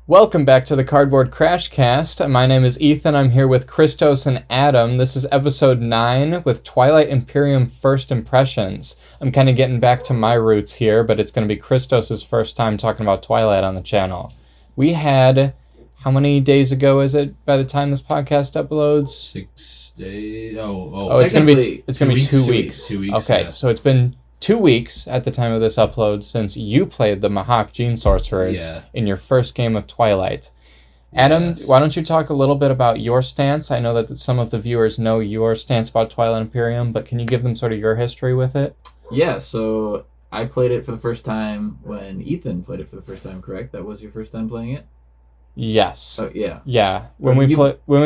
Welcome back to the Cardboard Crashcast. My name is Ethan. I'm here with Christos and Adam. This is episode 9 with Twilight Imperium First Impressions. I'm kind of getting back to my roots here, but it's going to be Christos' first time talking about Twilight on the channel. We had, how many days ago is it by the time this podcast uploads? 6 days. It's going to be 2 weeks. 2 weeks. Okay, yeah. so it's been 2 weeks at the time of this upload since you played the Mahawk Gene Sorcerers in your first game of Twilight. Adam, Why don't you talk a little bit about your stance? I know that some of the viewers know your stance about Twilight Imperium, but can you give them sort of your history with it? Yeah, so I played it for the first time when Ethan played it for the first time, correct? That was your first time playing it? Yes. Oh, yeah. Yeah, when we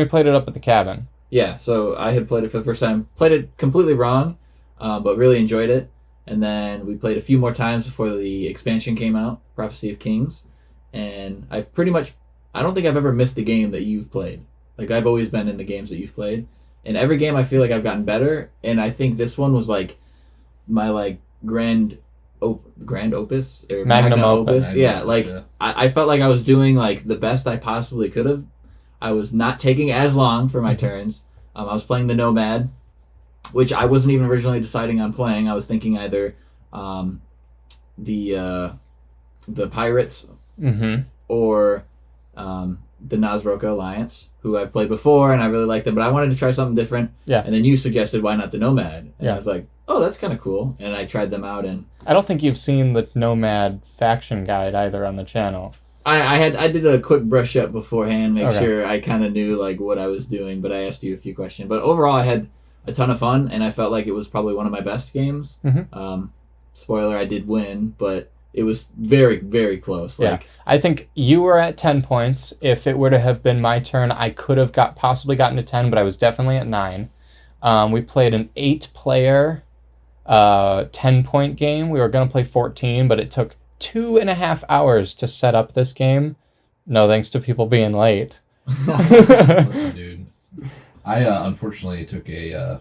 played it up at the cabin. Yeah, so I had played it for the first time. Played it completely wrong, but really enjoyed it. And then we played a few more times before the expansion came out, Prophecy of Kings. And I don't think I've ever missed a game that you've played. Like, I've always been in the games that you've played. In every game, I feel like I've gotten better. And I think this one was, like, my, grand opus? Or Magnum opus. Yeah, I felt like I was doing, the best I possibly could have. I was not taking as long for my turns. I was playing the Nomad, which I wasn't even originally deciding on playing. I was thinking either the Pirates or the Nazroka Alliance, who I've played before, and I really liked them, but I wanted to try something different. Yeah. And then you suggested, why not the Nomad? And yeah. I was like, oh, that's kind of cool. And I tried them out. And I don't think you've seen the Nomad faction guide either on the channel. I did a quick brush up beforehand, make Okay. sure I kind of knew what I was doing, but I asked you a few questions. But overall, I had a ton of fun, and I felt like it was probably one of my best games. Spoiler, I did win, but it was very, very close. I think you were at 10 points. If it were to have been my turn, I could have possibly gotten to 10, but I was definitely at 9. We played an 8-player 10-point game. We were going to play 14, but it took 2.5 hours to set up this game. No thanks to people being late. Listen, dude. I unfortunately took a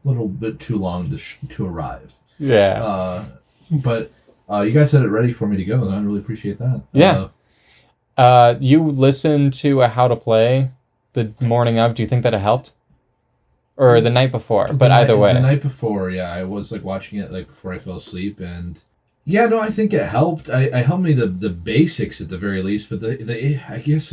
little bit too long to arrive. Yeah. But you guys had it ready for me to go, and I really appreciate that. Yeah. You listened to a how to play the morning of. Do you think that it helped? Or the night before? But either way. The night before, yeah. I was watching it before I fell asleep, and yeah, no, I think it helped. I helped me the basics at the very least, but I guess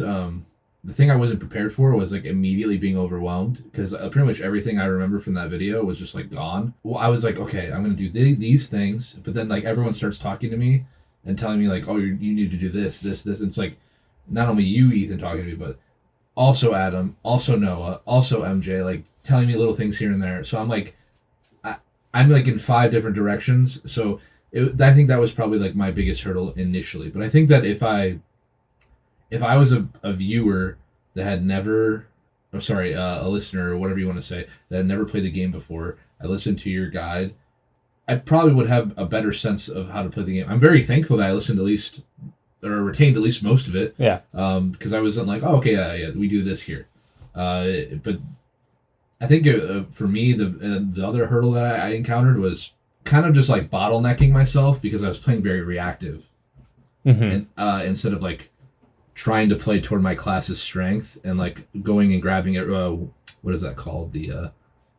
the thing I wasn't prepared for was immediately being overwhelmed, because pretty much everything I remember from that video was just gone. Well, I was like, okay, I'm gonna do these things, but then everyone starts talking to me and telling me oh, you need to do this. And it's not only you, Ethan, talking to me, but also Adam, also Noah, also MJ, telling me little things here and there. So I'm in 5 different directions. So I think that was probably my biggest hurdle initially. But I think that if I was a viewer that had never, a listener or whatever you want to say, that had never played the game before, I listened to your guide, I probably would have a better sense of how to play the game. I'm very thankful that I listened retained at least most of it. Yeah. Because I wasn't oh, okay, yeah, we do this here. But I think for me, the other hurdle that I encountered was kind of just bottlenecking myself, because I was playing very reactive. And instead of trying to play toward my class's strength and going and grabbing it, what is that called, the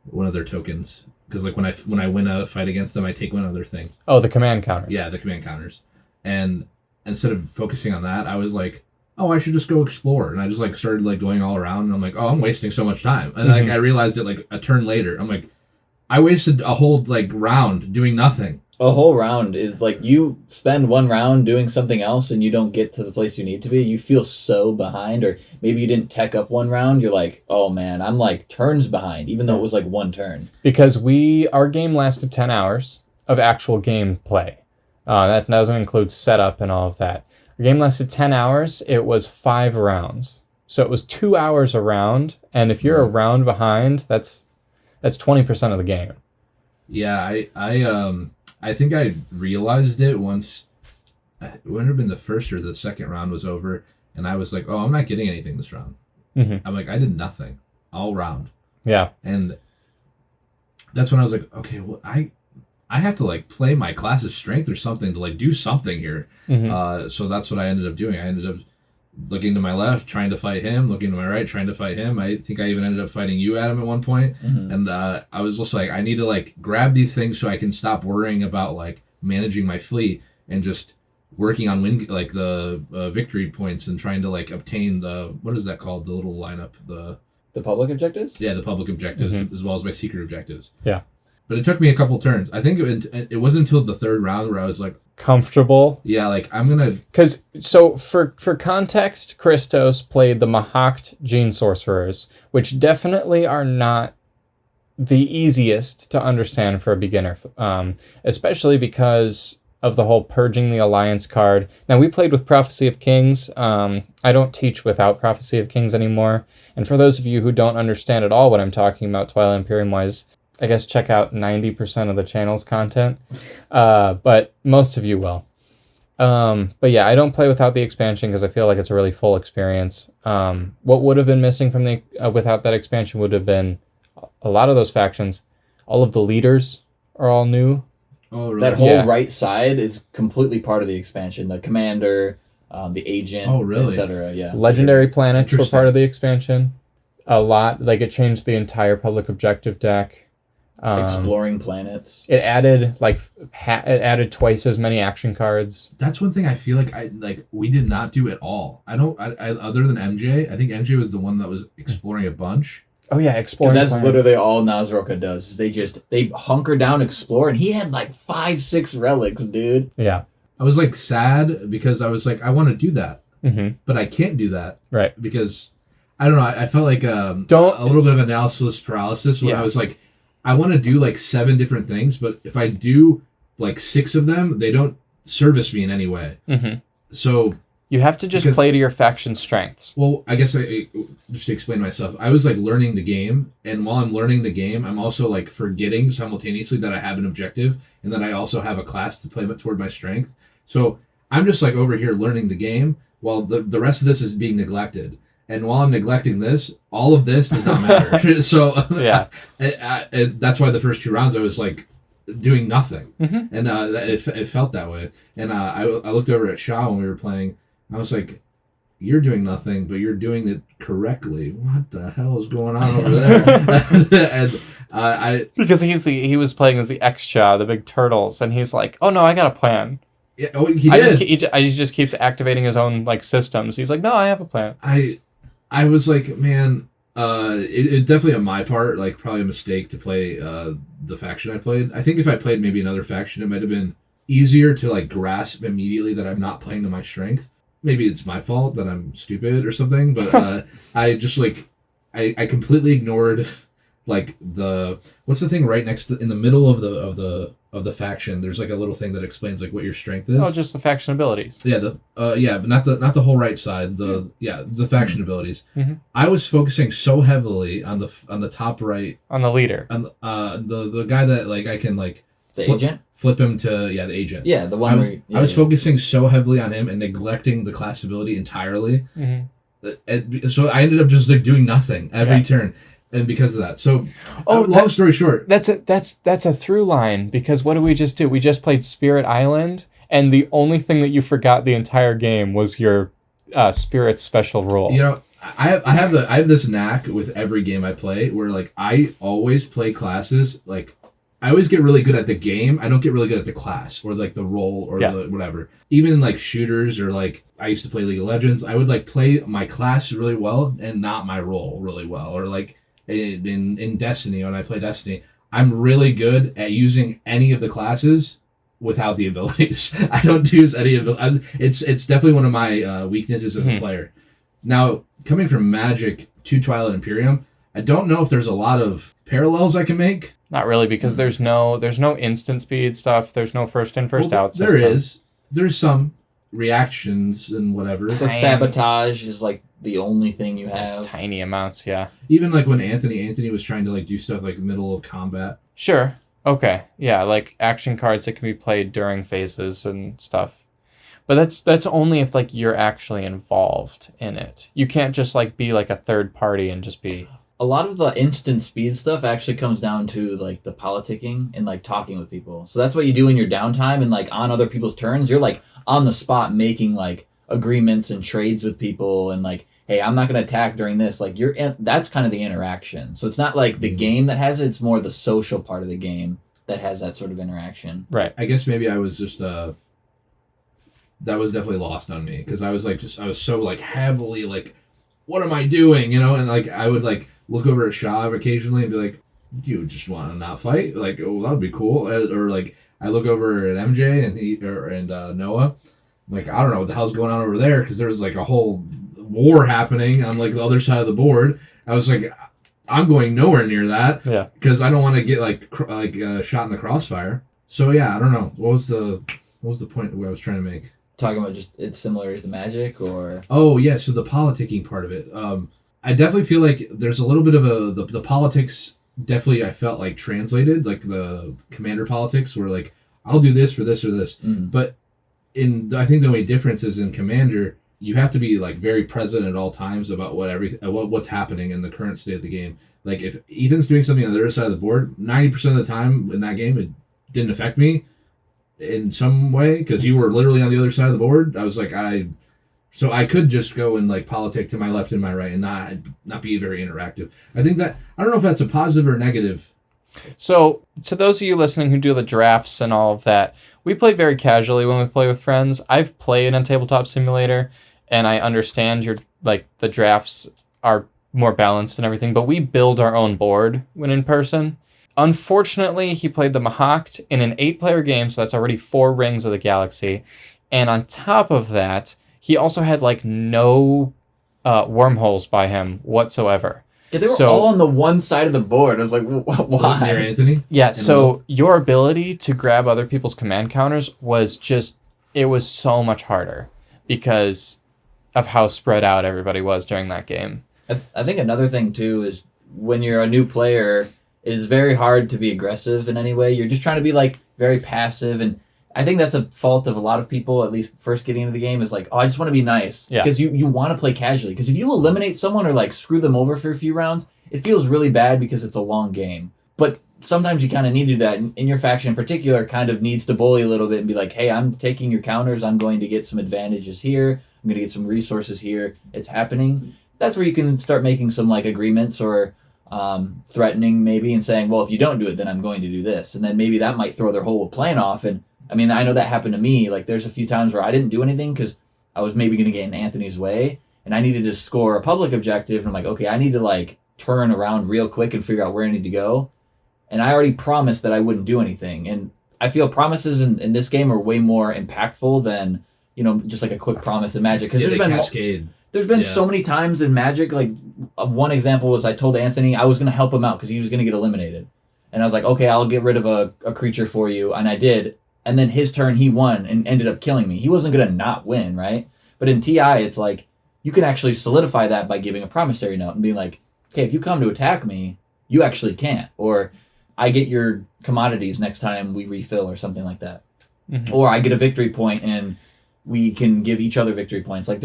one of their tokens, because when I win a fight against them, I take one other thing. Oh, the command counters. Yeah, the command counters. And instead of focusing on that, I was oh, I should just go explore. And I just started going all around, and I'm oh, I'm wasting so much time. And I realized it a turn later. I'm I wasted a whole round doing nothing. A whole round is you spend one round doing something else and you don't get to the place you need to be. You feel so behind, or maybe you didn't tech up one round. You're oh man, I'm turns behind, even though it was one turn. Because our game lasted 10 hours of actual game play. That doesn't include setup and all of that. Our game lasted 10 hours. It was 5 rounds. So it was 2 hours a round. And if you're a round behind, that's 20% of the game. Yeah, I think I realized it once. It would have been the first or the second round was over, and I was oh, I'm not getting anything this round. I'm I did nothing all round. Yeah. And that's when I was okay, well, I have to play my class's strength or something to do something here. So that's what I ended up doing. I ended up looking to my left, trying to fight him, looking to my right, trying to fight him. I think I even ended up fighting you, Adam, at one point. And I was just like, I need to like grab these things so I can stop worrying about like managing my fleet and just working on the victory points and trying to like obtain the, what is that called, the little lineup, The public objectives? Yeah, the public objectives, as well as my secret objectives. Yeah. But it took me a couple turns. I think it wasn't until the third round where I was like... Comfortable? Yeah, like, I'm gonna... Because, so, for context, Christos played the Mahakt Gene Sorcerers, which definitely are not the easiest to understand for a beginner, especially because of the whole Purging the Alliance card. Now, we played with Prophecy of Kings. I don't teach without Prophecy of Kings anymore. And for those of you who don't understand at all what I'm talking about Twilight Imperium-wise, I guess check out 90% of the channel's content. But most of you will. But yeah, I don't play without the expansion because I feel like it's a really full experience. What would have been missing from the without that expansion would have been a lot of those factions. All of the leaders are all new. Oh, really? That whole right side is completely part of the expansion. The commander, the agent, etc. Yeah. Legendary planets were part of the expansion. A lot, like it changed the entire public objective deck. Exploring planets. It added it added twice as many action cards. That's one thing I feel like we did not do at all. I other than MJ, I think MJ was the one that was exploring a bunch. Oh yeah, exploring. Because that's literally all Nazroka does. They hunker down, explore, and he had like 5-6 relics, dude. Yeah. I was like sad because I was like, I want to do that, but I can't do that, right? Because I don't know. I felt like a little bit of analysis paralysis when I was like, I want to do like 7 different things, but if I do like 6 of them, they don't service me in any way. So you have to just play to your faction's strengths. Well, I guess just to explain myself, I was like learning the game, and while I'm learning the game, I'm also like forgetting simultaneously that I have an objective and that I also have a class to play toward my strength. So I'm just like over here learning the game while the rest of this is being neglected. And while I'm neglecting this, all of this does not matter. So yeah, that's why the first 2 rounds I was like doing nothing, and it felt that way. And I looked over at Shah when we were playing. I was like, "You're doing nothing, but you're doing it correctly. What the hell is going on over there?" and because he was playing as the X-Cha, the big turtles, and he's like, "Oh no, I got a plan." Yeah, he did. He just keeps activating his own like systems. He's like, "No, I have a plan." I was like, man, it's definitely on my part, like probably a mistake to play the faction I played. I think if I played maybe another faction, it might have been easier to like grasp immediately that I'm not playing to my strength. Maybe it's my fault that I'm stupid or something, but I just like I completely ignored like what's the thing right next to in the middle of the faction. There's like a little thing that explains like what your strength is. Oh, just the faction abilities. Yeah, but not the whole right side. The faction abilities. I was focusing so heavily on the top right on the leader, on the guy that like I can like agent. Flip him to the agent. Yeah, the one. I was focusing so heavily on him and neglecting the class ability entirely. So I ended up just like doing nothing every turn, and because of that. So, long story short, that's a through line because what did we just do? We just played Spirit Island, and the only thing that you forgot the entire game was your Spirit special rule. You know, I have this knack with every game I play where like I always play classes like. I always get really good at the game. I don't get really good at the class or like the role or the whatever. Even in like shooters or like I used to play League of Legends, I would like play my class really well and not my role really well. Or like in Destiny, when I play Destiny, I'm really good at using any of the classes without the abilities. I don't use any of it. It's definitely one of my weaknesses as a player. Now, coming from Magic to Twilight Imperium, I don't know if there's a lot of parallels I can make. Not really, because there's no instant speed stuff. There's no first in, first out system. There's some reactions and whatever. The sabotage is like the only thing you have. There's tiny amounts, yeah. Even like when Anthony was trying to like do stuff like middle of combat. Sure. Okay. Yeah, like action cards that can be played during phases and stuff. But that's only if like you're actually involved in it. You can't just like be like a third party and just be. A lot of the instant speed stuff actually comes down to like the politicking and like talking with people. So that's what you do in your downtime and like on other people's turns. You're like on the spot making like, agreements and trades with people and like, hey, I'm not going to attack during this. Like that's kind of the interaction. So it's not like the game that has it. It's more the social part of the game that has that sort of interaction. Right. I guess maybe I was just that was definitely lost on me because I was so like heavily like, what am I doing? And like I would like look over at Shaw occasionally and be like, do you just want to not fight? Like, oh, that would be cool. Or like I look over at MJ and Noah. I'm like, I don't know what the hell's going on over there because there was like a whole war happening on like the other side of the board. I was like, I'm going nowhere near that. Yeah. Because I don't want to get like shot in the crossfire. So yeah, I don't know. What was the point I was trying to make? Talking about just it's similar to Magic or Oh yeah, so the politicking part of it. I definitely feel like there's a little bit of the politics. Definitely, I felt like translated like the commander politics were like I'll do this for this or this, but I think the only difference is in commander you have to be like very present at all times about what's happening in the current state of the game. Like if Ethan's doing something on the other side of the board, 90% of the time in that game it didn't affect me in some way because you were literally on the other side of the board. I was like so I could just go and like politic to my left and my right and not be very interactive. I think that I don't know if that's a positive or negative. So to those of you listening who do the drafts and all of that, we play very casually when we play with friends. I've played on Tabletop Simulator and I understand the drafts are more balanced and everything, but we build our own board when in person. Unfortunately, he played the Mahact in an 8-player game, so that's already 4 Rings of the Galaxy. And on top of that, he also had like no wormholes by him whatsoever. Yeah, they were all on the one side of the board. I was like, why? Near Anthony? Yeah, so your ability to grab other people's command counters was it was so much harder because of how spread out everybody was during that game. I think another thing, too, is when you're a new player, it is very hard to be aggressive in any way. You're just trying to be, like, very passive. And I think that's a fault of a lot of people, at least first getting into the game, is like, oh, I just want to be nice. Yeah. Because you want to play casually. Because if you eliminate someone or, like, screw them over for a few rounds, it feels really bad because it's a long game. But sometimes you kind of need to do that. And your faction in particular kind of needs to bully a little bit and be like, hey, I'm taking your counters. I'm going to get some advantages here. I'm going to get some resources here. It's happening. That's where you can start making some like agreements or threatening maybe and saying, well, if you don't do it, then I'm going to do this. And then maybe that might throw their whole plan off. And I mean, I know that happened to me. Like there's a few times where I didn't do anything because I was maybe going to get in Anthony's way and I needed to score a public objective. And I'm like, okay, I need to like turn around real quick and figure out where I need to go. And I already promised that I wouldn't do anything. And I feel promises in this game are way more impactful than, just like a quick promise in Magic. Because there's been so many times in Magic, like one example was I told Anthony I was going to help him out because he was going to get eliminated. And I was like, okay, I'll get rid of a creature for you. And I did. And then his turn, he won and ended up killing me. He wasn't going to not win, right? But in TI, it's like, you can actually solidify that by giving a promissory note and being like, okay, if you come to attack me, you actually can't. Or I get your commodities next time we refill or something like that. Mm-hmm. Or I get a victory point and we can give each other victory points. Like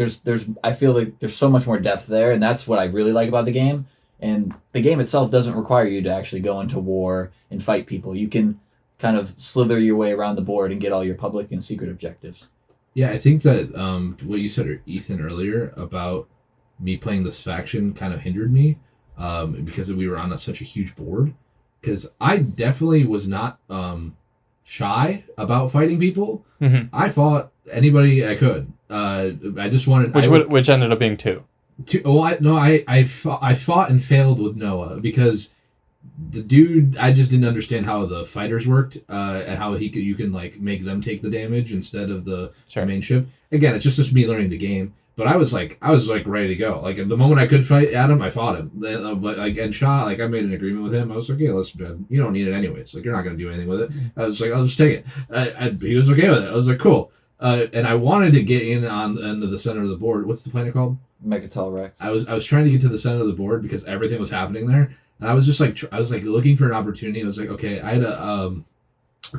I feel like there's so much more depth there, and that's what I really like about the game. And the game itself doesn't require you to actually go into war and fight people. You can kind of slither your way around the board and get all your public and secret objectives. Yeah, I think that what you said, Ethan, earlier about me playing this faction kind of hindered me because we were on such a huge board. Because I definitely was not shy about fighting people. Mm-hmm. I fought anybody I could. I just wanted... Which ended up being 2. I fought and failed with Noah because the dude, I just didn't understand how the fighters worked and how you can like make them take the damage instead of the main ship. Again, it's just me learning the game. But I was ready to go. Like the moment I could fight Adam, I fought him. But like and Shaw, like I made an agreement with him. I was like, yeah, you don't need it anyways. Like you're not gonna do anything with it. I was like, I'll just take it. He was okay with it. I was like, cool. And I wanted to get into the center of the board. What's the planet called? Megatal Rex. I was trying to get to the center of the board because everything was happening there, and I was just like looking for an opportunity. I was like, okay, I had a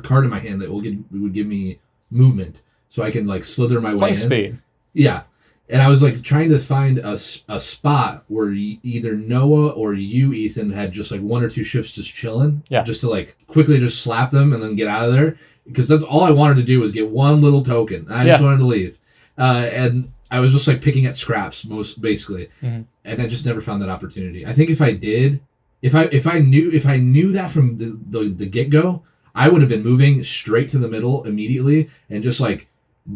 card in my hand that would give me movement, so I can like slither my way in. Speed. Yeah. And I was like trying to find a spot where either Noah or you, Ethan, had just like 1 or 2 ships just chilling. Yeah. Just to like quickly just slap them and then get out of there. Because that's all I wanted to do was get one little token. I just wanted to leave. And I was just like picking at scraps most basically, and I just never found that opportunity. I think if I did, if I knew that from the get go, I would have been moving straight to the middle immediately and just like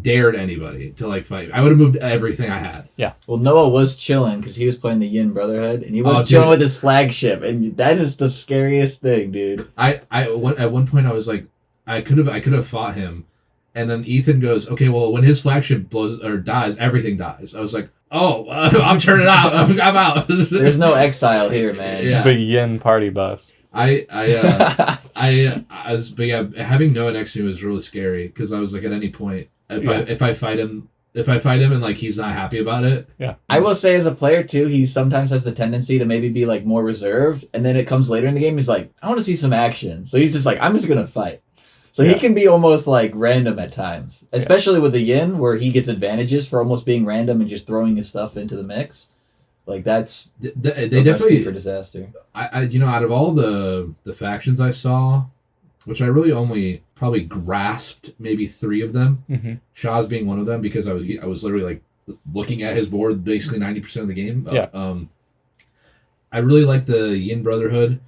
dared anybody to like fight. I would have moved everything I had. Yeah. Well, Noah was chilling because he was playing the Yin Brotherhood, and he was chilling with his flagship, and that is the scariest thing, dude. At one point I was like, I could have fought him, and then Ethan goes, okay, well when his flagship blows or dies, everything dies. I was like, oh, I'm turning out. I'm out. There's no exile here, man. Yeah. The Yin party bus. But yeah, having Noah next to me was really scary because I was like, at any point, if I fight him and like he's not happy about it. Yeah. I will say as a player too, he sometimes has the tendency to maybe be like more reserved, and then it comes later in the game, he's like, I want to see some action. So he's just like, I'm just gonna fight. So he can be almost like random at times, especially with the Yin, where he gets advantages for almost being random and just throwing his stuff into the mix. Like that's they definitely for disaster. I out of all the factions I saw, which I really only probably grasped maybe 3 of them. Mm-hmm. Shah's being one of them because I was literally like looking at his board basically 90% of the game. Yeah. I really like the Yin Brotherhood,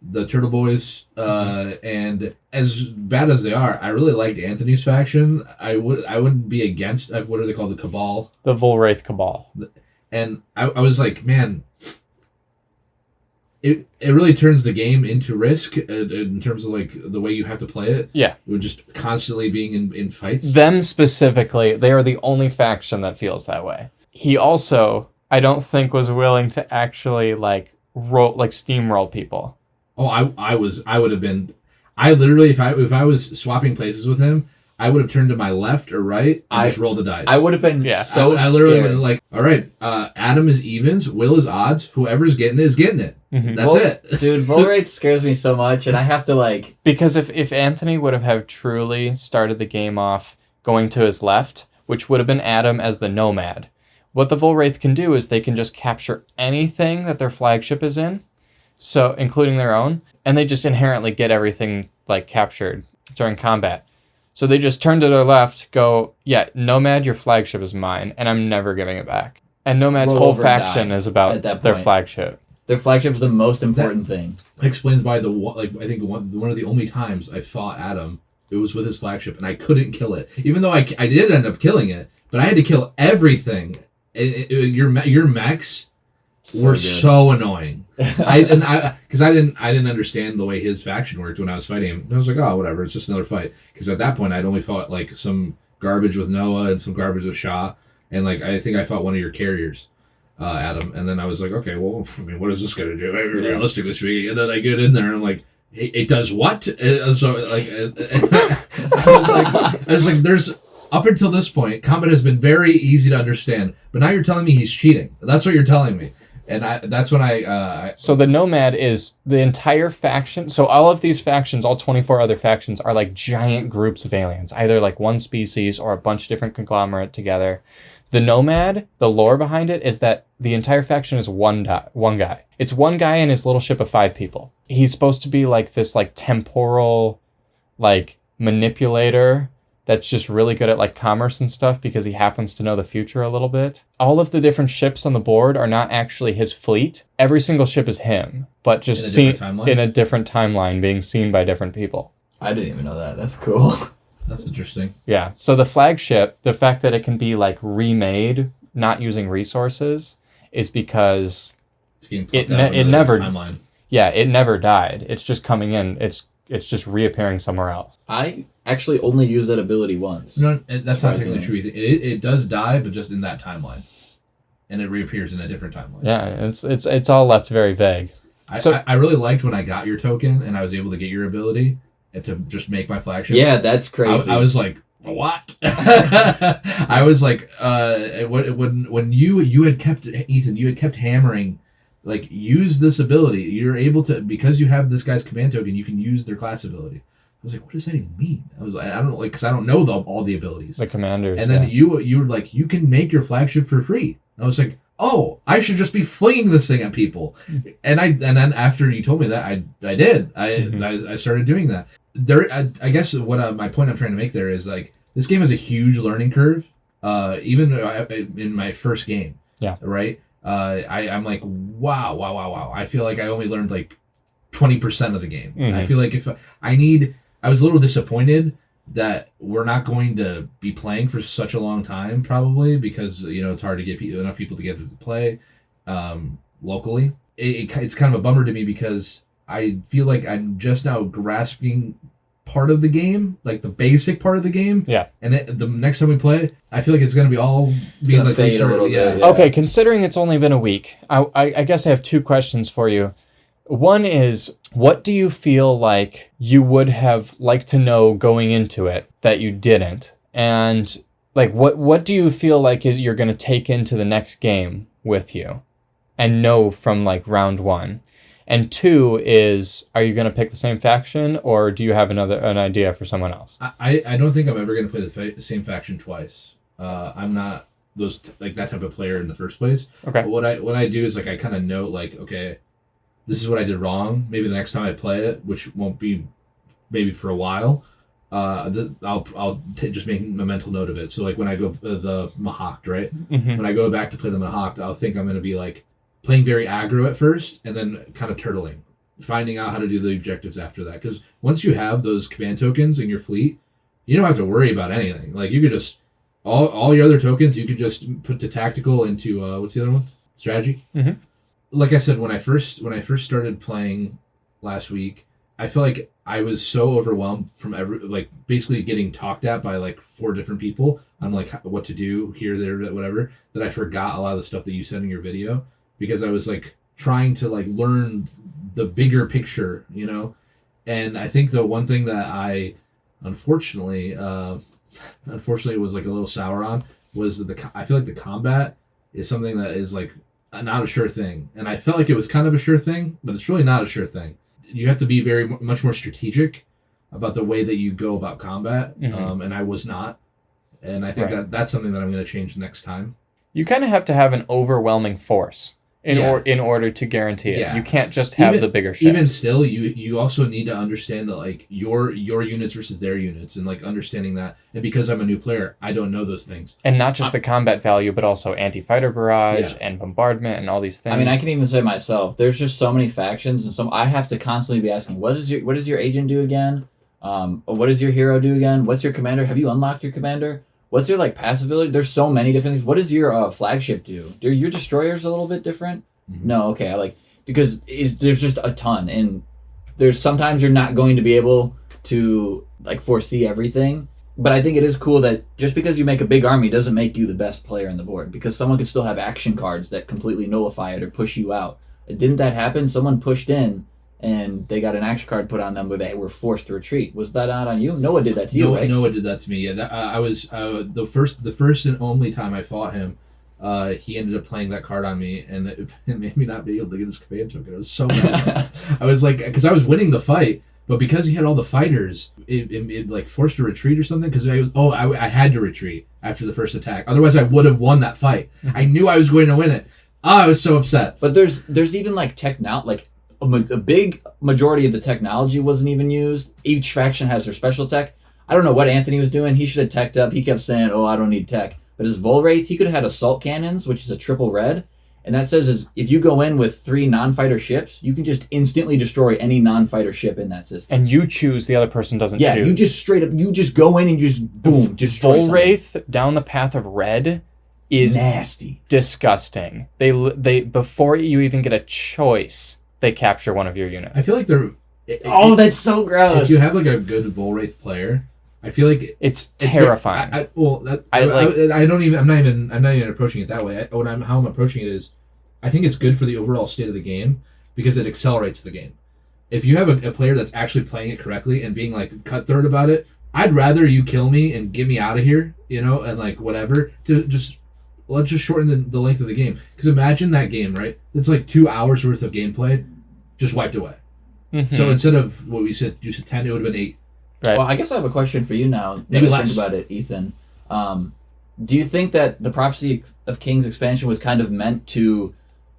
the Turtle Boys, and as bad as they are, I really liked Anthony's faction. I wouldn't be against what are they called, the Cabal, the Volwraith Cabal. And I was like, man, it really turns the game into Risk in terms of like the way you have to play it. Yeah. We're just constantly being in fights. Them specifically, they are the only faction that feels that way. He also, I don't think, was willing to actually like steamroll people. Oh, I would have been. I literally, if I was swapping places with him, I would have turned to my left or right and just rolled a dice. I would have been so I literally would scared. have like, all right, Adam is evens, Will is odds. Whoever's getting it is getting it. Mm-hmm. That's it. Dude, Volwraith scares me so much, and I have to like... Because if Anthony would have truly started the game off going to his left, which would have been Adam as the Nomad, what the Volwraith can do is they can just capture anything that their flagship is in, so including their own, and they just inherently get everything like captured during combat. So they just turn to their left, go, yeah, Nomad, your flagship is mine, and I'm never giving it back. And Nomad's Roll whole over and faction die is about at their that point. flagship. Their flagship's the most important thing. Explains why I think one of the only times I fought Adam, it was with his flagship, and I couldn't kill it. Even though I did end up killing it, but I had to kill everything. Your mechs were so annoying. Because I didn't understand the way his faction worked when I was fighting him. I was like, oh, whatever, it's just another fight. Because at that point, I'd only fought like some garbage with Noah and some garbage with Shah, and like I think I fought one of your carriers, Adam. And then I was like, okay, well, I mean, what is this gonna do? Realistically speaking, and then I get in there and I'm like, it does what? And so like, I was like, there's. Up until this point, combat has been very easy to understand, but now you're telling me he's cheating. That's what you're telling me. And that's when I... So the Nomad is the entire faction. So all of these factions, all 24 other factions, are like giant groups of aliens. Either like one species or a bunch of different conglomerate together. The Nomad, the lore behind it, is that the entire faction is one guy. It's one guy and his little ship of 5 people. He's supposed to be like this like temporal like manipulator that's just really good at like commerce and stuff because he happens to know the future a little bit. All of the different ships on the board are not actually his fleet. Every single ship is him, but just seen in a different timeline, being seen by different people. I didn't even know that. That's cool. That's interesting. Yeah. So the flagship, the fact that it can be like remade, not using resources, is because it never timeline. Yeah, it never died. It's just coming in. It's just reappearing somewhere else. I actually only used that ability once. No, that's not technically true. It does die, but just in that timeline, and it reappears in a different timeline. Yeah, it's all left very vague. I really liked when I got your token and I was able to get your ability and to just make my flagship. Yeah, that's crazy. I was like, what? I was like, when you had kept Ethan, you had kept hammering. Like, use this ability. You're able to, because you have this guy's command token, you can use their class ability. I was like, what does that even mean? I was like, I don't like, because I don't know all the abilities. The commanders. And then you were like, you can make your flagship for free. And I was like, oh, I should just be flinging this thing at people. And then after you told me that, I did. I started doing that. I guess what my point I'm trying to make there is like, this game has a huge learning curve. even in my first game. Yeah. Right. I'm like, wow. I feel like I only learned like 20% of the game. I feel like I was a little disappointed that we're not going to be playing for such a long time, probably because it's hard to get enough people to get to play locally. It's kind of a bummer to me because I feel like I'm just now grasping part of the game, like the basic part of the game. Yeah. And the next time we play, I feel like it's going to be all being like fade a little bit. Yeah. Okay, considering it's only been a week, I guess I have two questions for you. One is, what do you feel like you would have liked to know going into it that you didn't? And like, what do you feel like you're going to take into the next game with you and know from like round one? And two is, are you going to pick the same faction, or do you have an idea for someone else? I don't think I'm ever going to play the same faction twice. I'm not that type of player in the first place. Okay. But what I do is like I kind of note like, okay, this is what I did wrong. Maybe the next time I play it, which won't be maybe for a while, I'll just make a mental note of it. So like when I go the Mahawk, right? Mm-hmm. When I go back to play the Mahawk, I'll think I'm going to be like playing very aggro at first and then kind of turtling, finding out how to do the objectives after that. Because once you have those command tokens in your fleet, you don't have to worry about anything. Like you could just all your other tokens you could just put to tactical into what's the other one? Strategy. Mm-hmm. Like I said, when I first started playing last week, I feel like I was so overwhelmed from basically getting talked at by like 4 different people on like what to do here, there, whatever, that I forgot a lot of the stuff that you said in your video because I was like trying to like learn the bigger picture, And I think the one thing that I unfortunately was like a little sour on was I feel like the combat is something that is like not a sure thing, and I felt like it was kind of a sure thing, but it's really not a sure thing. You have to be much more strategic about the way that you go about combat, and I was not, and I think that's something that I'm going to change next time. You kind of have to have an overwhelming force in order to guarantee it. Yeah. You can't just have the bigger ships. Even still, you also need to understand that like your units versus their units, and like understanding that. And because I'm a new player, I don't know those things. And not just the combat value, but also anti-fighter barrage and bombardment and all these things. I mean, I can even say myself, there's just so many factions, and I have to constantly be asking, what does your agent do again? What does your hero do again? What's your commander? Have you unlocked your commander? What's your like passive ability? There's so many different things. What does your flagship do? Do your destroyers a little bit different? Mm-hmm. No, okay. Because there's just a ton, and there's sometimes you're not going to be able to like foresee everything. But I think it is cool that just because you make a big army doesn't make you the best player on the board, because someone could still have action cards that completely nullify it or push you out. Didn't that happen? Someone pushed in and they got an action card put on them where they were forced to retreat. Was that not on you? Noah did that to you, right? Noah did that to me. Yeah, I was the first and only time I fought him. He ended up playing that card on me, and it made me not be able to get his command token. I was so mad. I was like, because I was winning the fight, but because he had all the fighters, it like forced a retreat or something. Because I had to retreat after the first attack. Otherwise, I would have won that fight. I knew I was going to win it. I was so upset. But there's even like a big majority of the technology wasn't even used. Each faction has their special tech. I don't know what Anthony was doing. He should have teched up. He kept saying, I don't need tech. But his Volwraith, he could have had assault cannons, which is a triple red. And that says if you go in with 3 non-fighter ships, you can just instantly destroy any non-fighter ship in that system. And you choose, the other person doesn't choose. Yeah, you just straight up, you just go in and just boom, destroy Volwraith down the path of red is nasty. Disgusting. They before you even get a choice, they capture one of your units. I feel like they're... that's so gross. If you have like a good Volwraith player, I feel like it's terrifying. I'm not even approaching it that way. How I'm approaching it is, I think it's good for the overall state of the game because it accelerates the game. If you have a player that's actually playing it correctly and being like cutthroat about it, I'd rather you kill me and get me out of here, and like whatever, let's just shorten the length of the game. Because imagine that game, right? It's like 2 hours worth of gameplay just wiped away. Mm-hmm. So instead of what you said 10, it would have been 8. Right. Well, I guess I have a question for you now. Maybe less. Think about it, Ethan. Do you think that the Prophecy of Kings expansion was kind of meant to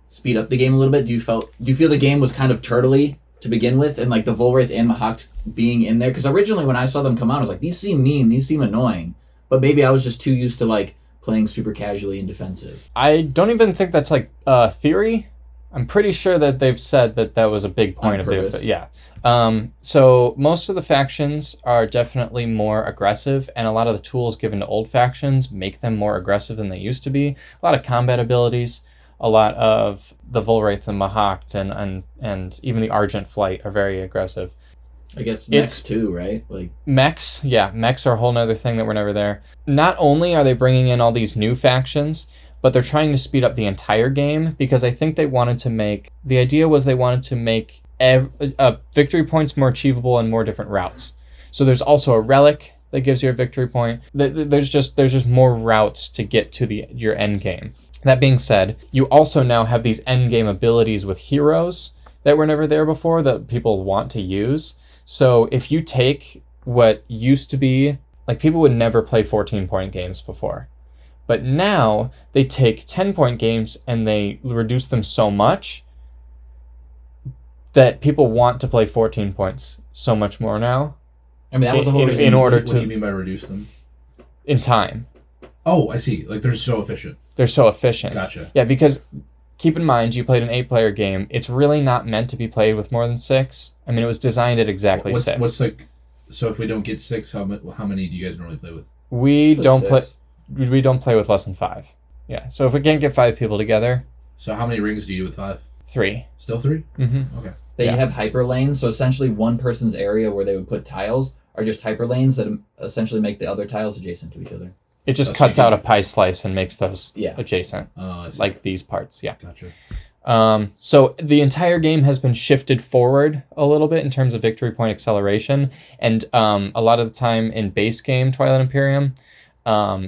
speed up the game a little bit? Do you feel the game was kind of turtley to begin with, and like the Volwraith and Mahawk being in there? Because originally when I saw them come out, I was like, these seem mean, these seem annoying. But maybe I was just too used to like playing super casually and defensive. I don't even think that's like a theory. I'm pretty sure that they've said that that was a big point On of purpose. the yeah. So most of the factions are definitely more aggressive, and a lot of the tools given to old factions make them more aggressive than they used to be. A lot of combat abilities, a lot of the Volwraith and Mahact and even the Argent Flight are very aggressive. I guess mechs too, right? Like Mechs, yeah, mechs are a whole nother thing that were never there. Not only are they bringing in all these new factions, but they're trying to speed up the entire game, because I think they wanted to make, the idea was they wanted to make victory points more achievable in more different routes. So there's also a relic that gives you a victory point. There's just more routes to get to your end game. That being said, you also now have these end game abilities with heroes that were never there before that people want to use. So if you take what used to be, like, people would never play 14-point games before. But now they take 10-point games and they reduce them so much that people want to play 14 points so much more now. I mean, that was the whole reason. In order What do you mean by reduce them? In time. Oh, I see. Like, they're so efficient. They're so efficient. Gotcha. Yeah, because keep in mind, you played an 8-player game. It's really not meant to be played with more than 6. I mean, it was designed at exactly 6. What's like? So if we don't get 6, how many do you guys normally play with? We So don't 6. play. We don't play with less than 5. Yeah. So if we can't get 5 people together, So how many rings do you do with 5? 3. Still 3? Mm-hmm. Okay. They Yeah. have hyper lanes, so essentially one person's area where they would put tiles are just hyper lanes that essentially make the other tiles adjacent to each other. It just Oh, so cuts you out can- a pie slice and makes those Yeah. adjacent, Oh, I see. like these parts. Yeah. Gotcha. So the entire game has been shifted forward a little bit in terms of victory point acceleration, and a lot of the time in base game Twilight Imperium,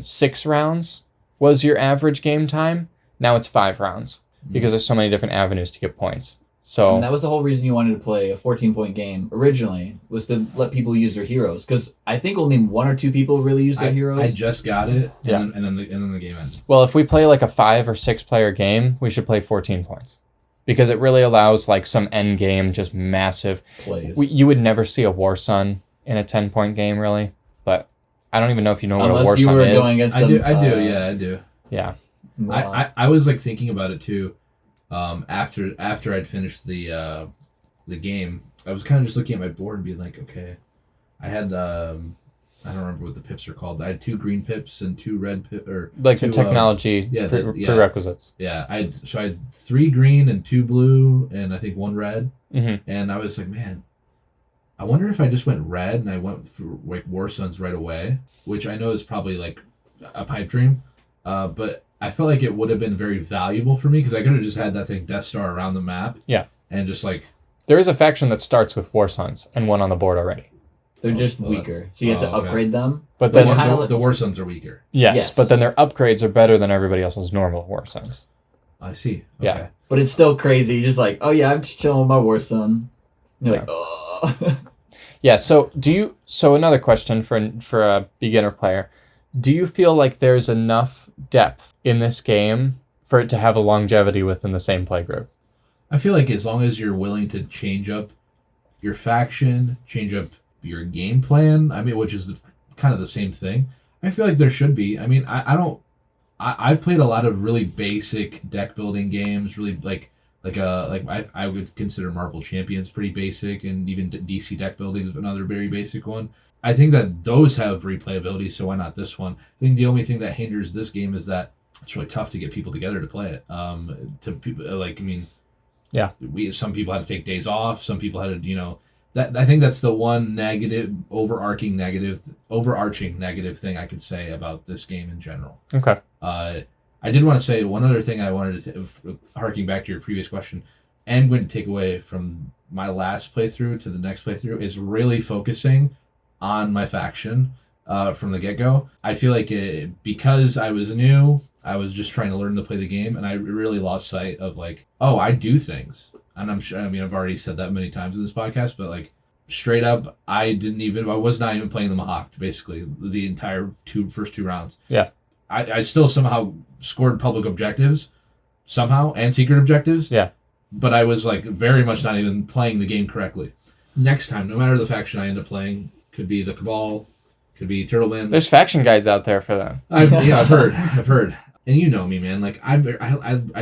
6 rounds was your average game time. Now it's 5 rounds because there's so many different avenues to get points. So And that was the whole reason you wanted to play a 14-point game originally, was to let people use their heroes. Because I think only 1 or 2 people really use their heroes. I just got it, Yeah. and then the game ends. well, if we play like a 5 or 6 player game, we should play 14 points because it really allows like some end game, just massive. plays. You would never see a War Sun in a 10-point game, really. But I don't even know if you know what a Unless War you Sun were is. going against I them, do. I do. Yeah. well, I was like thinking about it too. After I'd finished the game, I was kind of just looking at my board and being like, okay, I had I don't remember what the pips are called. I had 2 green pips and 2 red pips, or Like two, the technology yeah, prerequisites. yeah. I had 3 green and 2 blue and I think 1 red. Mm-hmm. And I was like, man, I wonder if I just went red and I went for like War Suns right away, which I know is probably like a pipe dream, but I felt like it would have been very valuable for me because I could have just had that thing Death Star around the map. Yeah. And just like, There is a faction that starts with War Suns and 1 on the board already. they're just well, weaker. So you have to okay. upgrade them. But But then, it's kinda the War Suns are weaker. yes, but then their upgrades are better than everybody else's normal War Suns. I see. Okay. Yeah. But it's still crazy. You're just like, oh yeah, I'm just chilling with my War Sun. And you're like, oh. Yeah, so another question for a beginner player. Do you feel like there's enough depth in this game for it to have a longevity within the same playgroup? I feel like as long as you're willing to change up your faction, change up your game plan, I mean, which is kind of the same thing, I feel like there should be. I mean, I've played a lot of really basic deck building games, really I would consider Marvel Champions pretty basic, and even DC deck building is another very basic one. I think that those have replayability, so why not this one? I think the only thing that hinders this game is that it's really tough to get people together to play it. To people, like, I mean, Yeah. Some people had to take days off. Some people had to, that I think that's the one overarching negative thing I could say about this game in general. Okay. I did want to say one other thing I wanted to, harking back to your previous question, and going to take away from my last playthrough to the next playthrough is really focusing on my faction from the get-go. I feel like because I was new, I was just trying to learn to play the game, and I really lost sight of like, oh, I do things. And I'm sure, I mean, I've already said that many times in this podcast, but like straight up, I was not even playing the Mahawk basically the entire first two rounds. Yeah. I still somehow scored public objectives somehow and secret objectives. Yeah. But I was like very much not even playing the game correctly. Next time, no matter the faction I end up playing, could be the Cabal, Could be Turtle Man. There's faction guides out there for them. I've heard. And you know me, man. Like I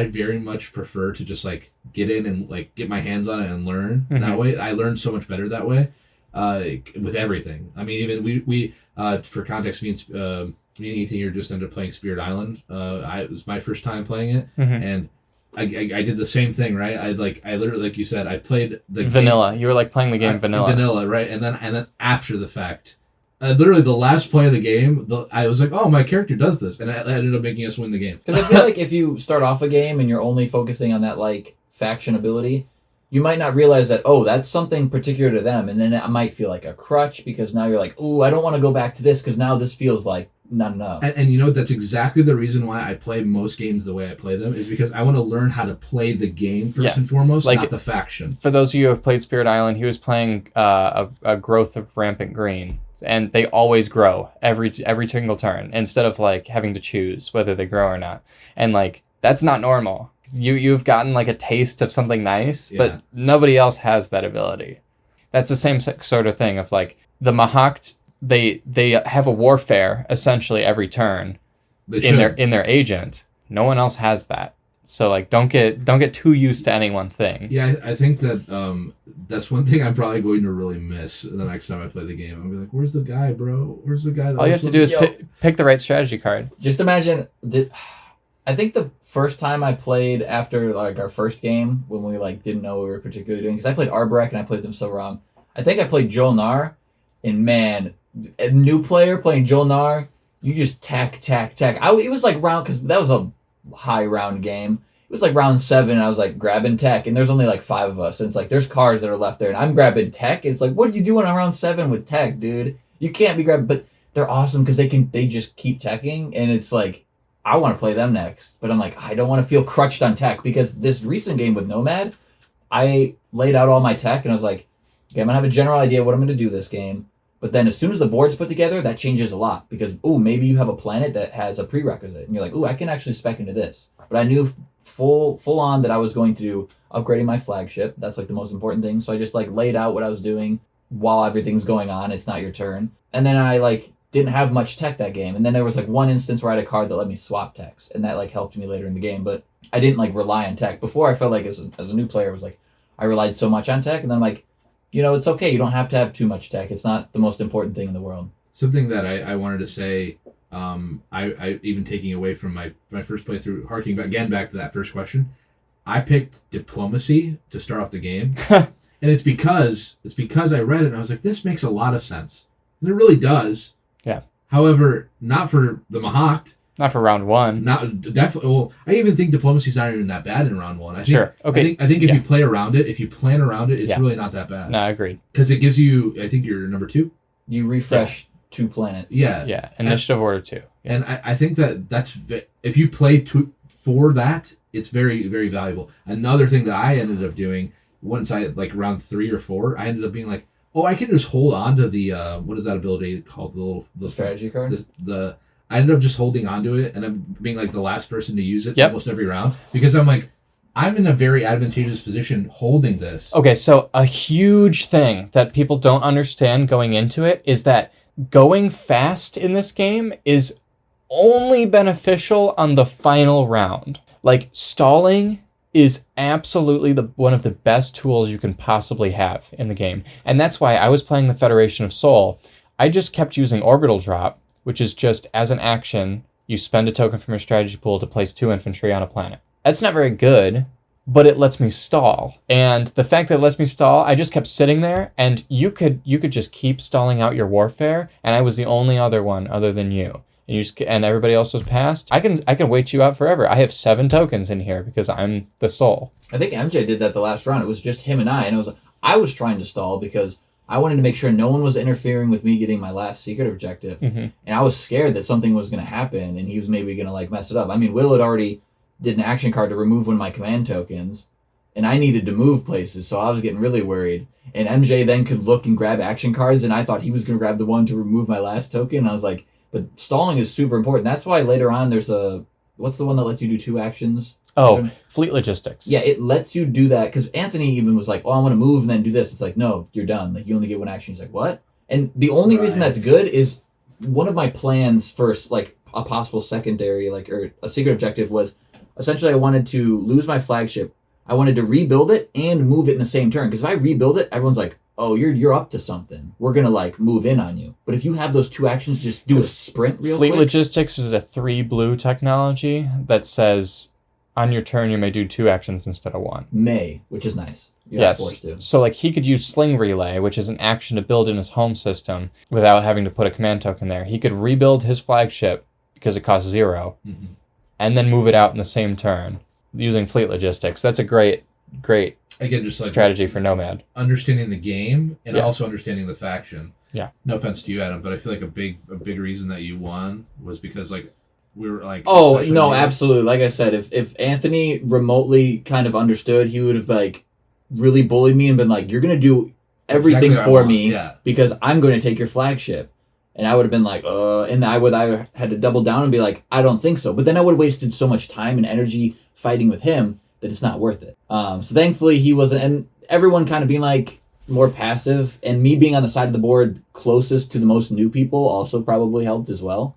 very much prefer to just like get in and like get my hands on it and learn that way. I learn so much better that way. With everything. I mean, even we for context, me and Ethan here just ended up playing Spirit Island. It was my first time playing it, and I did the same thing, right? I literally, like you said, I played the vanilla. game, you were like playing the game vanilla, right? And then after the fact, literally the last play of the game, I was like, oh, my character does this, and it ended up making us win the game. Because I feel like if you start off a game and you're only focusing on that like faction ability, you might not realize that, oh, that's something particular to them, and then it might feel like a crutch because now you're like, ooh, I don't want to go back to this because now this feels like not enough. And you know, that's exactly the reason why I play most games the way I play them, is because I want to learn how to play the game first and foremost, like, not the faction. For those of you who have played Spirit Island, he was playing a growth of Rampant Green, and they always grow every single turn instead of like having to choose whether they grow or not. And like that's not normal. You've gotten like a taste of something nice, but nobody else has that ability. That's the same sort of thing of like the Mahakt. They have a warfare essentially every turn in their agent. No one else has that. So like don't get too used to any one thing. Yeah, I think that that's one thing I'm probably going to really miss the next time I play the game. I'll be like, "Where's the guy, bro? Where's the guy?" All you have to do is pick the right strategy card. Just imagine. I think the first time I played after like our first game when we like didn't know what we were particularly doing, because I played Arborek and I played them so wrong. I think I played Jolnar, and man, a new player playing Jolnar, you just tack. It was like round, because that was a high round game. It was like round 7, and I was like grabbing tech, and there's only like 5 of us, and it's like there's cards that are left there, and I'm grabbing tech. And it's like, what are you doing on round 7 with tech, dude? You can't be grabbing, but they're awesome because they just keep teching, and it's like I want to play them next, but I'm like I don't want to feel crutched on tech, because this recent game with Nomad, I laid out all my tech, and I was like, okay, I'm gonna have a general idea of what I'm gonna do this game. But then as soon as the board's put together, that changes a lot. Because, maybe you have a planet that has a prerequisite. And you're like, I can actually spec into this. But I knew full on that I was going to do upgrading my flagship. That's like the most important thing. So I just like laid out what I was doing while everything's going on. It's not your turn. And then I like didn't have much tech that game. And then there was like one instance where I had a card that let me swap techs. And that like helped me later in the game. But I didn't like rely on tech. Before I felt like as a new player, it was like I relied so much on tech. And then I'm like, it's okay. You don't have to have too much tech. It's not the most important thing in the world. Something that I wanted to say, I even taking away from my first playthrough, harking back to that first question, I picked diplomacy to start off the game, and it's because I read it and I was like, this makes a lot of sense, and it really does. Yeah. However, not for the Mahakt. Not for round 1. Not definitely. Well, I even think diplomacy's not even that bad in round 1. I think, sure. Okay. I think if you play around it, if you plan around it, it's really not that bad. No, agreed. Because it gives you, I think you're number 2. You refresh 2 planets. Yeah. Yeah. Initiative order 2. Yeah. And I think that's if you play for that, it's very, very valuable. Another thing that I ended up doing once I like round 3 or 4, I ended up being like, I can just hold on to the what is that ability called, the strategy card. I ended up just holding onto it, and I'm being like the last person to use it almost every round, because I'm like, I'm in a very advantageous position holding this. Okay, so a huge thing that people don't understand going into it is that going fast in this game is only beneficial on the final round. Like, stalling is absolutely one of the best tools you can possibly have in the game. And that's why I was playing the Federation of Soul. I just kept using Orbital Drop, which is just, as an action, you spend a token from your strategy pool to place 2 infantry on a planet. That's not very good, but it lets me stall. And the fact that it lets me stall, I just kept sitting there, and you could just keep stalling out your warfare, and I was the only other one other than you. And everybody else was passed. I can wait you out forever. I have 7 tokens in here because I'm the soul. I think MJ did that the last round. It was just him and and I was trying to stall because I wanted to make sure no one was interfering with me getting my last secret objective. Mm-hmm. And I was scared that something was going to happen and he was maybe going to like mess it up. I mean, Will had already did an action card to remove one of my command tokens, and I needed to move places, so I was getting really worried. And MJ then could look and grab action cards, and I thought he was going to grab the one to remove my last token. And I was like, but stalling is super important. That's why later on there's what's the one that lets you do 2 actions? Oh, Fleet Logistics. Yeah, it lets you do that, because Anthony even was like, I want to move and then do this. It's like, no, you're done. Like, you only get 1 action. He's like, what? And the only reason that's good is one of my plans for like a possible secondary, like, or a secret objective was essentially I wanted to lose my flagship. I wanted to rebuild it and move it in the same turn. Because if I rebuild it, everyone's like, oh, you're up to something. We're going to like move in on you. But if you have those two actions, just do a sprint real quick. Fleet Logistics is a 3 blue technology that says on your turn you may do 2 actions instead of 1. Which is nice. You're not Yes. forced to. So like he could use Sling Relay, which is an action to build in his home system without having to put a command token there. He could rebuild his flagship because it costs 0, and then move it out in the same turn using Fleet Logistics. That's a great Again, just like strategy for Nomad. Understanding the game and also understanding the faction. Yeah. No offense to you, Adam, but I feel like a big reason that you won was because like we were like. Oh no, absolutely. Like I said, if Anthony remotely kind of understood, he would have like really bullied me and been like, "You're gonna do everything for me because I'm going to take your flagship." And I would have been like, and I would either had to double down and be like, I don't think so. But then I would have wasted so much time and energy fighting with him that it's not worth it. So thankfully he wasn't, and everyone kind of being like more passive, and me being on the side of the board closest to the most new people also probably helped as well.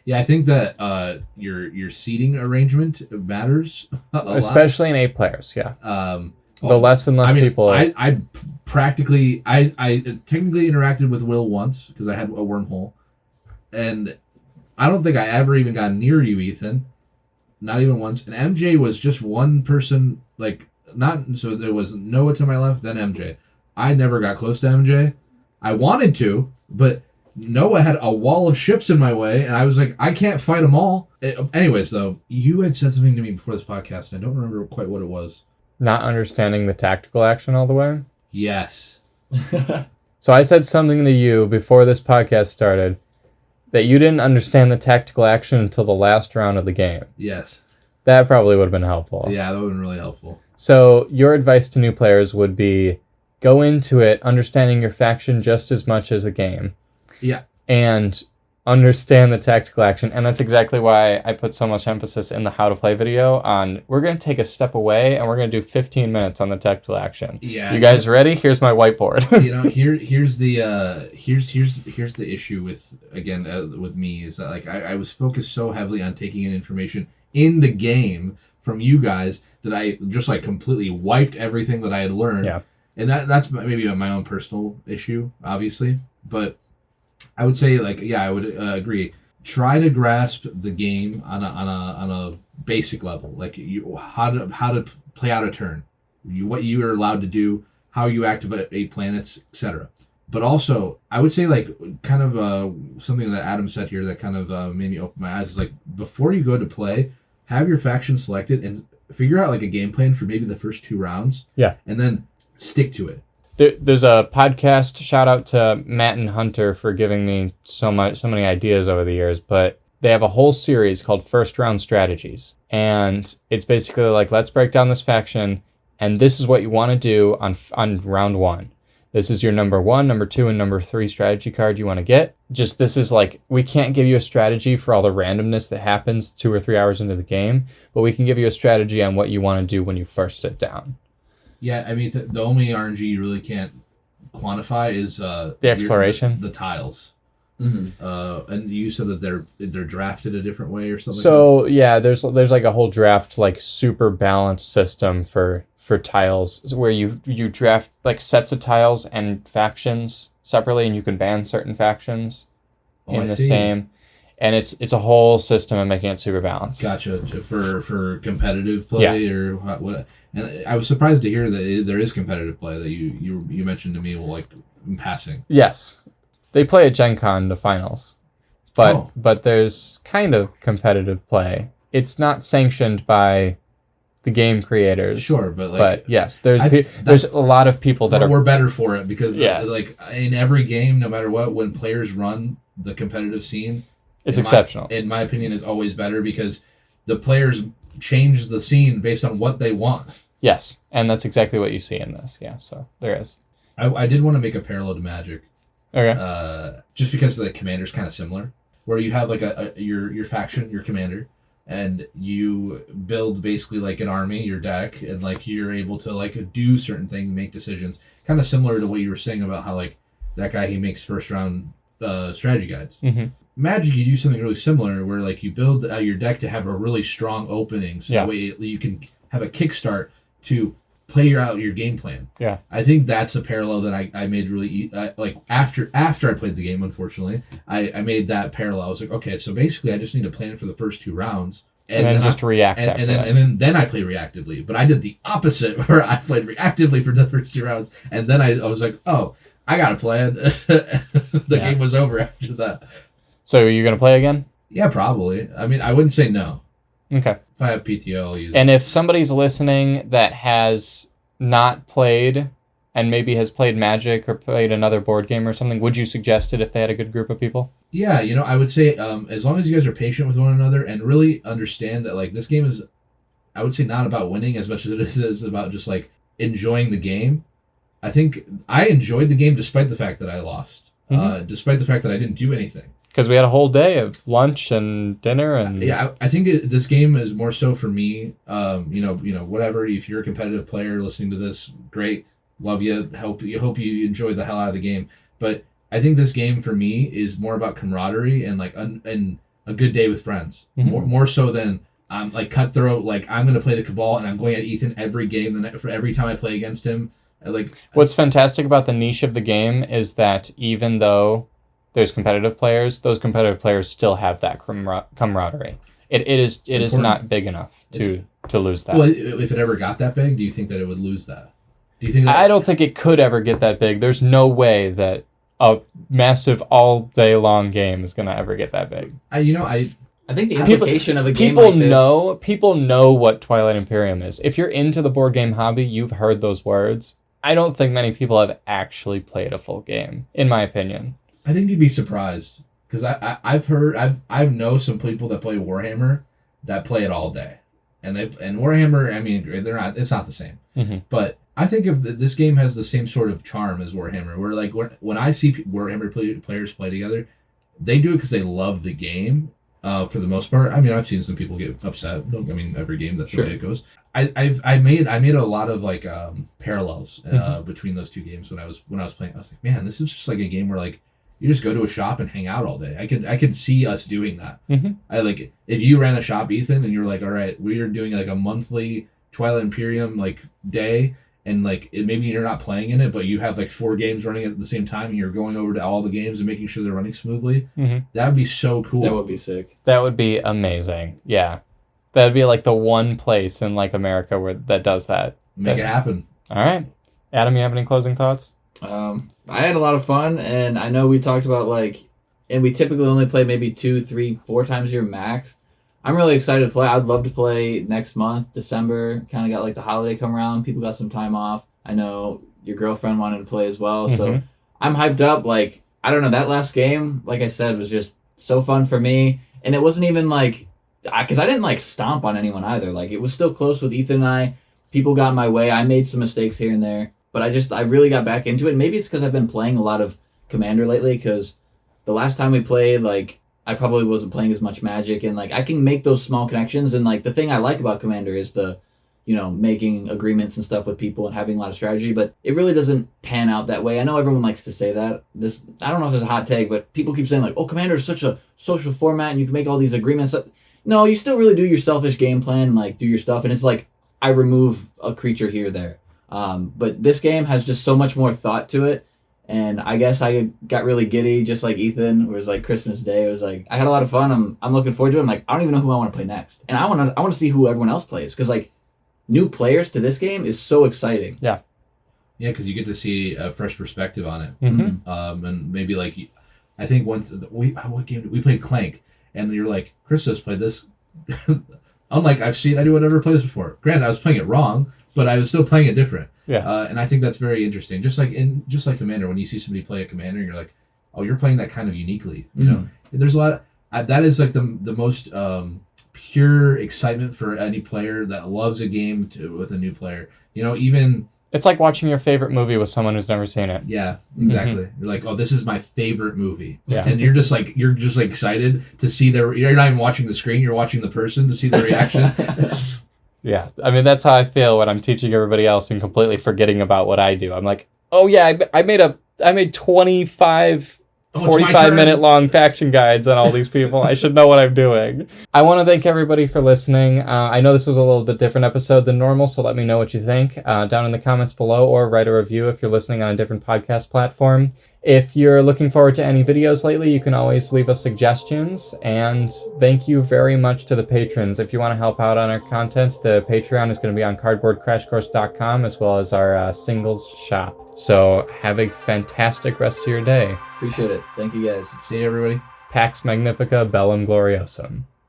Yeah, I think that your seating arrangement matters Especially in 8 players, yeah. The less and less people. I technically interacted with Will once because I had a wormhole, and I don't think I ever even got near you, Ethan. Not even once. And MJ was just one person, like so there was Noah to my left, then MJ. I never got close to MJ. I wanted to, but Noah had a wall of ships in my way, and I was like, I can't fight them all. Anyways, though, you had said something to me before this podcast, and I don't remember quite what it was. Not understanding the tactical action all the way? Yes. So I said something to you before this podcast started that you didn't understand the tactical action until the last round of the game. Yes. That probably would have been helpful. Yeah, that would have been really helpful. So your advice to new players would be go into it understanding your faction just as much as a game. Yeah. And understand the tactical action. And that's exactly why I put so much emphasis in the how to play video on we're going to take a step away and we're going to do 15 minutes on the tactical action. Yeah. You guys ready? Here's my whiteboard. Here's the issue with, again, with me is that like I was focused so heavily on taking in information in the game from you guys that I just like completely wiped everything that I had learned. Yeah. And that's maybe my own personal issue, obviously, but I would say like, yeah, I would agree. Try to grasp the game on a basic level, like how to play out a turn, what you are allowed to do, how you activate planets, etc. But also, I would say like kind of something that Adam said here that kind of made me open my eyes is like before you go to play, have your faction selected and figure out like a game plan for maybe the first 2 rounds. Yeah, and then stick to it. There's a podcast, shout out to Matt and Hunter for giving me so many ideas over the years, but they have a whole series called First Round Strategies. And it's basically like, let's break down this faction, and this is what you want to do on round 1. This is your number 1, number 2, and number 3 strategy card you want to get. Just this is like, we can't give you a strategy for all the randomness that happens 2 or 3 hours into the game, but we can give you a strategy on what you want to do when you first sit down. Yeah, I mean, the only RNG you really can't quantify is the exploration, the tiles. And you said that they're drafted a different way or something. So like yeah, there's like a whole draft like super balanced system for tiles where you draft like sets of tiles and factions separately, and you can ban certain factions in the same. And it's a whole system of making it super balanced. Gotcha. For competitive play or what? And I was surprised to hear that there is competitive play that you mentioned to me, like in passing. Yes, they play at Gen Con the finals, but there's kind of competitive play. It's not sanctioned by the game creators. Sure, but yes, there's a lot of people that we're better for it because like in every game, no matter what, when players run the competitive scene. It's exceptional. In my opinion, it's always better because the players change the scene based on what they want. Yes, and that's exactly what you see in this. Yeah, so there is. I did want to make a parallel to Magic. Okay. Just because the commander's kind of similar, where you have like your faction, your commander, and you build basically like an army, your deck, and like you're able to like do certain things, make decisions, kind of similar to what you were saying about how like that guy he makes first round strategy guides. Mm-hmm. Magic, you do something really similar where like you build your deck to have a really strong opening, so that way you can have a kickstart to play out your game plan. Yeah, I think that's a parallel that I made really like after I played the game. Unfortunately, I made that parallel. I was like, okay, so basically I just need to plan for the first 2 rounds. And then just react after that. And then I play reactively. But I did the opposite, where I played reactively for the first 2 rounds, and then I was like, oh, I got a plan. The game was over after that. So you're going to play again? Yeah, probably. I mean, I wouldn't say no. Okay. If I have PTO, I'll use it. And if somebody's listening that has not played and maybe has played Magic or played another board game or something, would you suggest it if they had a good group of people? Yeah, I would say as long as you guys are patient with one another and really understand that like this game is, I would say, not about winning as much as it is about just like enjoying the game. I think I enjoyed the game despite the fact that I lost, despite the fact that I didn't do anything. Because we had a whole day of lunch and dinner and I think this game is more so for me. Whatever. If you're a competitive player listening to this, great, love you. Hope you enjoy the hell out of the game. But I think this game for me is more about camaraderie and like and a good day with friends. More so than like cutthroat. Like I'm going to play the Cabal and I'm going at Ethan every game. For every time I play against him, what's fantastic about the niche of the game is that even though there's competitive players, those competitive players still have that camaraderie. It is not big enough to lose that. Well, if it ever got that big, do you think that it would lose that? Do you think that? I don't think it could ever get that big. There's no way that a massive all day long game is going to ever get that big. I think the implication of a game like this... People know what Twilight Imperium is. If you're into the board game hobby, you've heard those words. I don't think many people have actually played a full game, in my opinion. I think you'd be surprised because I know some people that play Warhammer that play it all day, and Warhammer. I mean, it's not the same. Mm-hmm. But I think if this game has the same sort of charm as Warhammer, where like when I see Warhammer players play together, they do it because they love the game. For the most part, I mean, I've seen some people get upset. I mean, every game that's the way it goes. I made a lot of like parallels between those 2 games when I was playing. I was like, man, this is just like a game where like you just go to a shop and hang out all day. I could see us doing that. Mm-hmm. I like if you ran a shop, Ethan, and you're like, all right, we are doing like a monthly Twilight Imperium like day, and like maybe you're not playing in it, but you have like 4 games running at the same time, and you're going over to all the games and making sure they're running smoothly. Mm-hmm. That would be so cool. That would be sick. That would be amazing. Yeah, that would be like the one place in like America that does that. Make it happen. All right, Adam, you have any closing thoughts? I had a lot of fun, and I know we talked about and we typically only play maybe 2, 3, 4 times a year max. I'm really excited to play. I'd love to play next month, December. Kind of got like the holiday come around. People got some time off. I know your girlfriend wanted to play as well, so I'm hyped up. Like, I don't know, that last game, like I said, was just so fun for me, and it wasn't even like, because I didn't like stomp on anyone either. Like, it was still close with Ethan and I. People got in my way. I made some mistakes here and there. But I really got back into it. And maybe it's because I've been playing a lot of Commander lately, because the last time we played, like, I probably wasn't playing as much Magic, and, like, I can make those small connections. And, like, the thing I like about Commander is the, making agreements and stuff with people and having a lot of strategy, but it really doesn't pan out that way. I know everyone likes to say that. I don't know if there's a hot take, but people keep saying, like, oh, Commander is such a social format, and you can make all these agreements. No, you still really do your selfish game plan and, like, do your stuff, and it's like, I remove a creature here or there. But this game has just so much more thought to it, and I guess I got really giddy, just like Ethan. It was like Christmas Day. It was like I had a lot of fun. I'm looking forward to it. I'm like, I don't even know who I want to play next, and I want to see who everyone else plays, because like new players to this game is so exciting. Yeah, because you get to see a fresh perspective on it. Mm-hmm. And maybe like I think once what game did we played Clank, and you're like, Christos played this. Unlike I do whatever played this before. Granted, I was playing it wrong, but I was still playing it different. Yeah. And I think that's very interesting. Just like Commander, when you see somebody play a Commander, you're like, oh, you're playing that kind of uniquely. You know, there's a lot of, that is like the most pure excitement for any player that loves a game with a new player. Even it's like watching your favorite movie with someone who's never seen it. Yeah, exactly. Mm-hmm. You're like, oh, this is my favorite movie. Yeah. And you're just like excited to see you're not even watching the screen, you're watching the person to see the reaction. Yeah, I mean, that's how I feel when I'm teaching everybody else and completely forgetting about what I do. I'm like, oh yeah, I made 25 Oh, it's my 45-minute turn. long faction guides on all these people. I should know what I'm doing. I want to thank everybody for listening. I know this was a little bit different episode than normal, so let me know what you think down in the comments below, or write a review if you're listening on a different podcast platform. If you're looking forward to any videos lately, you can always leave us suggestions. And thank you very much to the patrons. If you want to help out on our content, the Patreon is going to be on cardboardcrashcourse.com, as well as our singles shop. So have a fantastic rest of your day. Appreciate it. Thank you guys. See you, everybody. Pax Magnifica, Bellum Gloriosum.